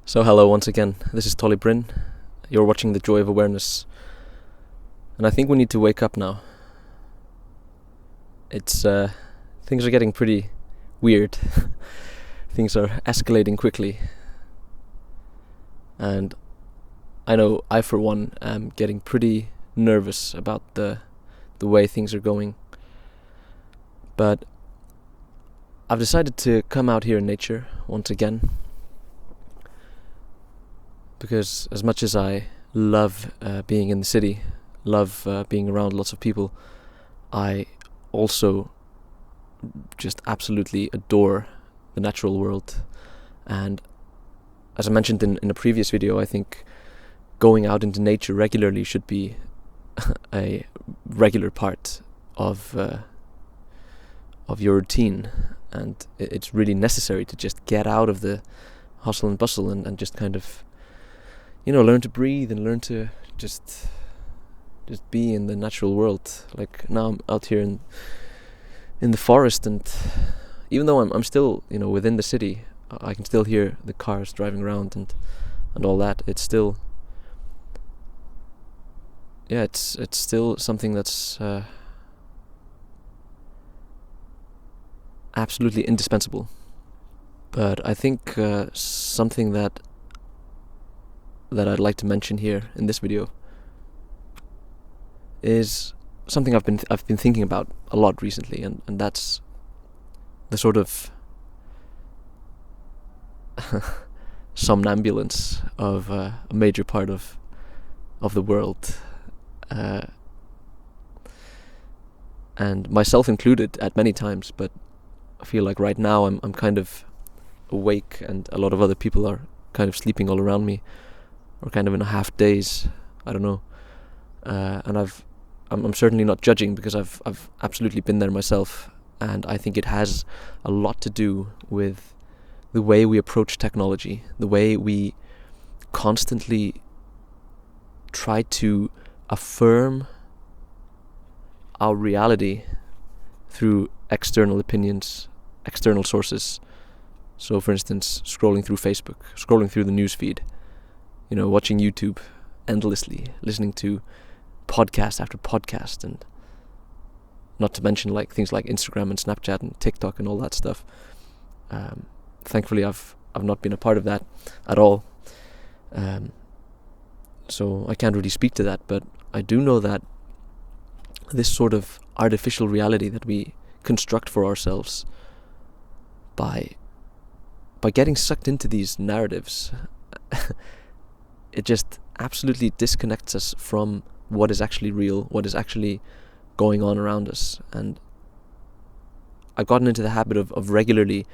So hello once again, this is Tolly Bryn. You're watching The Joy of Awareness. And I think we need to wake up now. Things are getting pretty weird. Things are escalating quickly. And I know I for one am getting pretty nervous about the way things are going. But I've decided to come out here in nature once again. Because as much as I love being in the city, love being around lots of people, I also just absolutely adore the natural world. And as I mentioned in a previous video, I think going out into nature regularly should be a regular part of your routine. And it's really necessary to just get out of the hustle and bustle and just kind of learn to breathe and learn to just be in the natural world. Like now I'm out here in the forest, and even though I'm still within the city, I can still hear the cars driving around and all that. It's still it's still something that's absolutely indispensable. But I think something that I'd like to mention here in this video is something I've been thinking about a lot recently, and that's the sort of somnambulance of a major part of the world, and myself included at many times. But I feel like right now I'm kind of awake, and a lot of other people are kind of sleeping all around me, or kind of in a half daze, I don't know. And I'm certainly not judging, because I've absolutely been there myself, and I think it has a lot to do with the way we approach technology, the way we constantly try to affirm our reality through external opinions, external sources. So for instance, scrolling through Facebook, scrolling through the newsfeed, watching YouTube endlessly, listening to podcast after podcast, and not to mention like things like Instagram and Snapchat and TikTok and all that stuff. Thankfully, I've not been a part of that at all, so I can't really speak to that. But I do know that this sort of artificial reality that we construct for ourselves by getting sucked into these narratives, it just absolutely disconnects us from what is actually real, what is actually going on around us. And I've gotten into the habit of regularly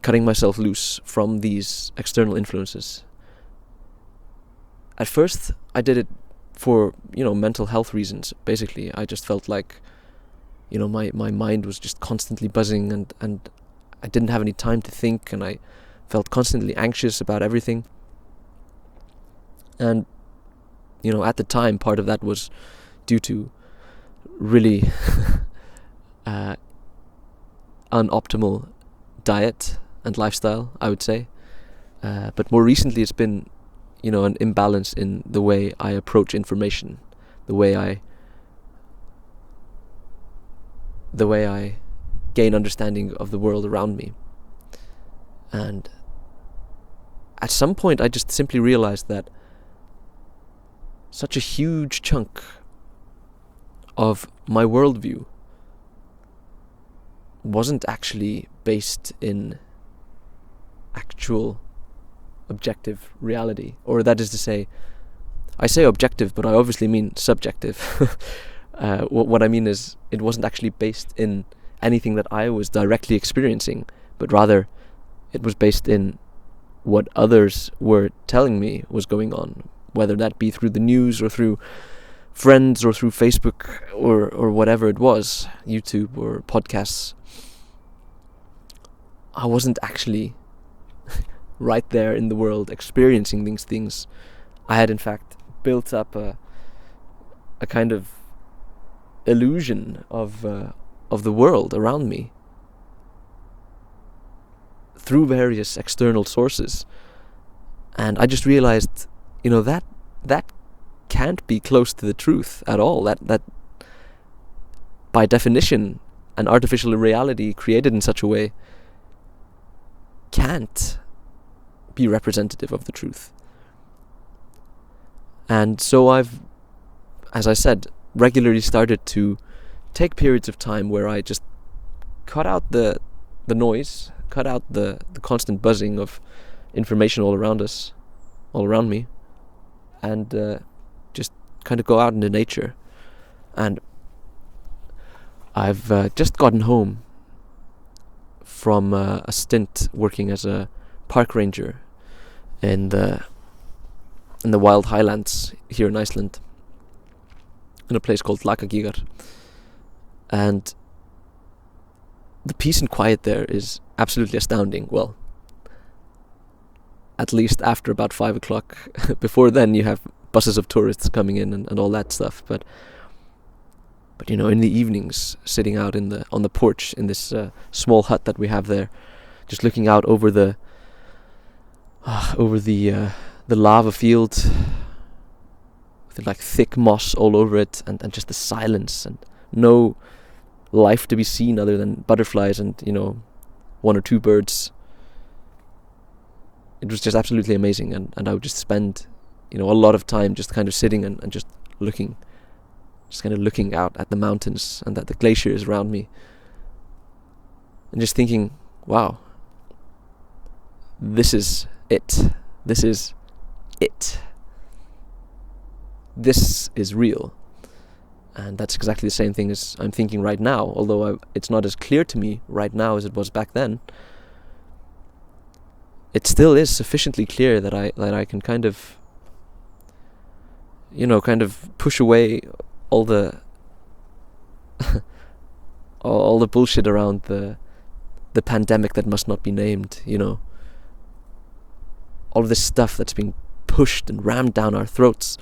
cutting myself loose from these external influences. At first, I did it for, mental health reasons. Basically, I just felt like, my mind was just constantly buzzing, and I didn't have any time to think, and I felt constantly anxious about everything. And, at the time, part of that was due to really unoptimal diet and lifestyle, I would say. But more recently, it's been, an imbalance in the way I approach information, the way I gain understanding of the world around me. And at some point, I just simply realized that such a huge chunk of my worldview wasn't actually based in actual objective reality. Or that is to say, I say objective, but I obviously mean subjective. What I mean is, it wasn't actually based in anything that I was directly experiencing, but rather it was based in what others were telling me was going on, whether that be through the news or through friends or through Facebook or whatever it was, YouTube or podcasts. I wasn't actually right there in the world experiencing these things. I had in fact built up a kind of illusion of the world around me through various external sources, And I just realized, that can't be close to the truth at all. That by definition, an artificial reality created in such a way can't be representative of the truth. And so I've, as I said, regularly started to take periods of time where I just cut out the noise, cut out the constant buzzing of information all around us, all around me, and just kind of go out into nature. And I've just gotten home from a stint working as a park ranger in the wild highlands here in Iceland, in a place called Lakagigar. And the peace and quiet there is absolutely astounding. Well, at least after about 5 o'clock. Before then you have buses of tourists coming in and all that stuff. But in the evenings, sitting out on the porch in this small hut that we have there, just looking out over the lava field with like thick moss all over it, and just the silence and no life to be seen other than butterflies and one or two birds. It was just absolutely amazing, and I would just spend a lot of time just kind of sitting and just looking, just kind of looking out at the mountains and at the glaciers around me, and just thinking, wow, this is it. This is it. This is real. And that's exactly the same thing as I'm thinking right now, although it's not as clear to me right now as it was back then. It still is sufficiently clear that I can kind of push away all the all the bullshit around the pandemic that must not be named, all of this stuff that's being pushed and rammed down our throats,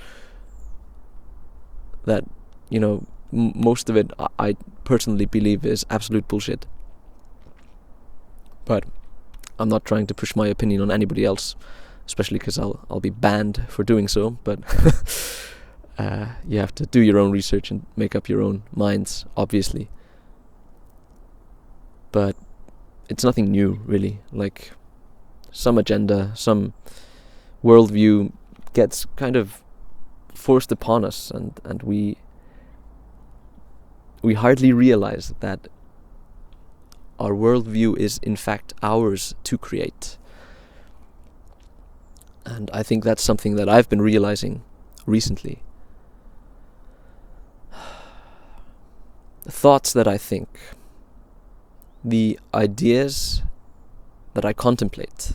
that most of it I personally believe is absolute bullshit. But I'm not trying to push my opinion on anybody else, especially because I'll be banned for doing so. But you have to do your own research and make up your own minds, obviously. But it's nothing new, really. Like, some agenda, some worldview gets kind of forced upon us, and we hardly realize that our worldview is in fact ours to create. And I think that's something that I've been realizing recently. The thoughts that I think, the ideas that I contemplate,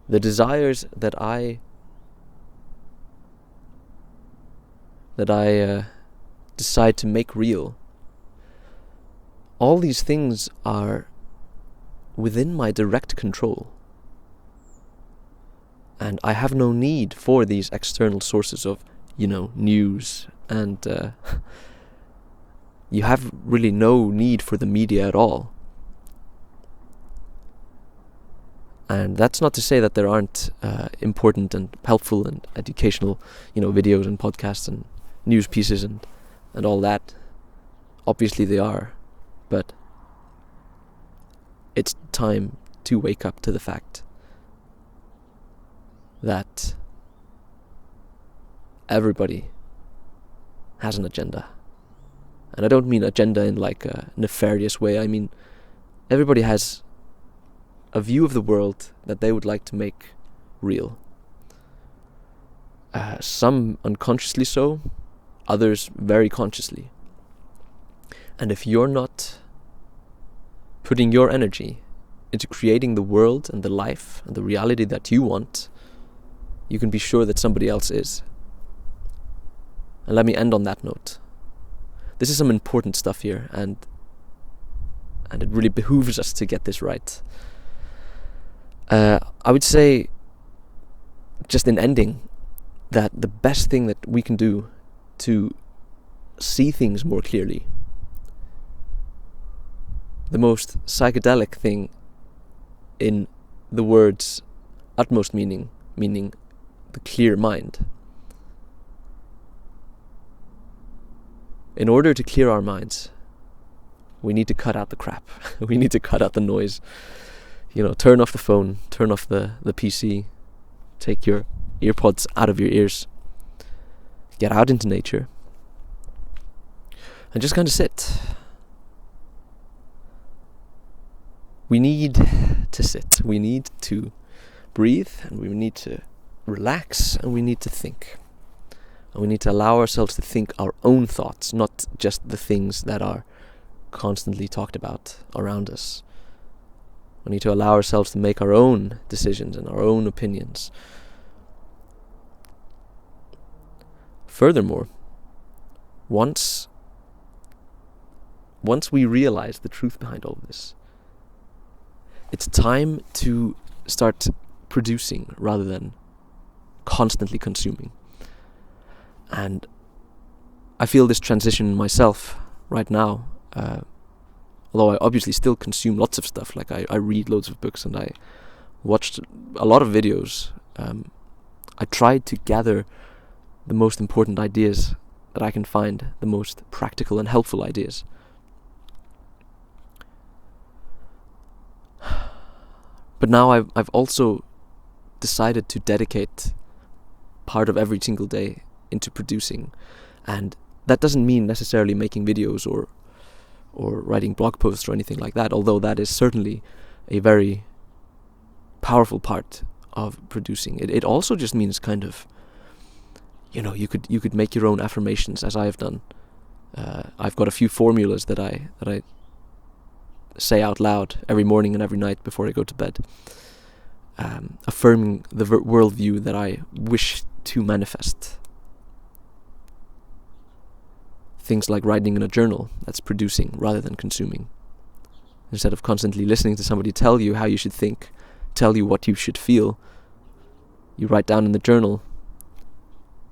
the desires that I decide to make real, all these things are within my direct control. And I have no need for these external sources of, news, and you have really no need for the media at all. And that's not to say that there aren't important and helpful and educational, videos and podcasts and news pieces and all that. Obviously they are, but it's time to wake up to the fact that everybody has an agenda. And I don't mean agenda in like a nefarious way. I mean, everybody has a view of the world that they would like to make real. Some unconsciously so, others very consciously. And if you're not putting your energy into creating the world and the life and the reality that you want, you can be sure that somebody else is. And let me end on that note. This is some important stuff here, and it really behooves us to get this right. I would say, just in ending, that the best thing that we can do to see things more clearly, the most psychedelic thing, in the words utmost meaning the clear mind. In order to clear our minds, we need to cut out the crap. We need to cut out the noise. Turn off the phone, turn off the PC, take your earpods out of your ears, get out into nature, and just kind of sit. We need to sit. We need to breathe, and we need to relax, and we need to think. And we need to allow ourselves to think our own thoughts, not just the things that are constantly talked about around us. We need to allow ourselves to make our own decisions and our own opinions. Furthermore, once we realize the truth behind all of this, it's time to start producing rather than constantly consuming. And I feel this transition myself right now, although I obviously still consume lots of stuff. Like I read loads of books and I watched a lot of videos. I tried to gather the most important ideas that I can find, the most practical and helpful ideas. But now I've also decided to dedicate part of every single day into producing, and that doesn't mean necessarily making videos or writing blog posts or anything like that, although that is certainly a very powerful part of producing. It also just means kind of, you could make your own affirmations, as I have done. I've got a few formulas that I say out loud every morning and every night before I go to bed, affirming the worldview that I wish to manifest. Things like writing in a journal, that's producing rather than consuming. Instead of constantly listening to somebody tell you how you should think, tell you what you should feel, you write down in the journal,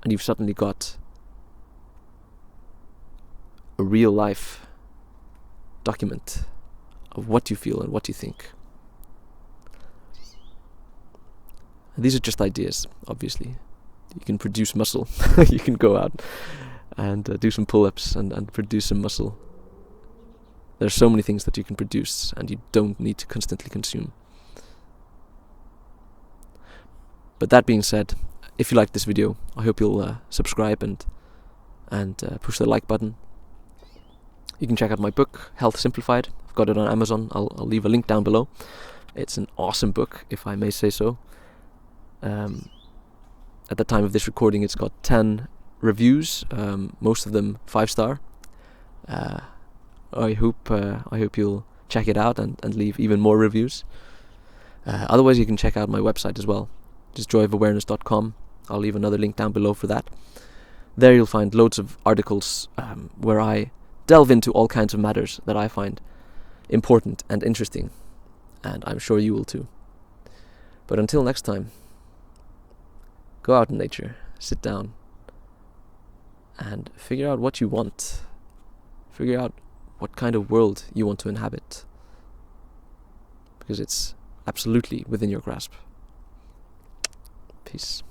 and you've suddenly got a real life document of what you feel and what you think. And these are just ideas, obviously. You can produce muscle. You can go out and do some pull-ups and produce some muscle. There's so many things that you can produce, and you don't need to constantly consume. But that being said, if you liked this video, I hope you'll subscribe and push the like button. You can check out my book, Health Simplified. I've got it on Amazon. I'll leave a link down below. It's an awesome book, if I may say so. At the time of this recording, it's got 10 reviews, most of them 5-star. I hope you'll check it out and leave even more reviews. Otherwise, you can check out my website as well, just joyofawareness.com. I'll leave another link down below for that. There you'll find loads of articles where I delve into all kinds of matters that I find important and interesting, and I'm sure you will too. But until next time, go out in nature, sit down, and figure out what you want. Figure out what kind of world you want to inhabit, because it's absolutely within your grasp. Peace.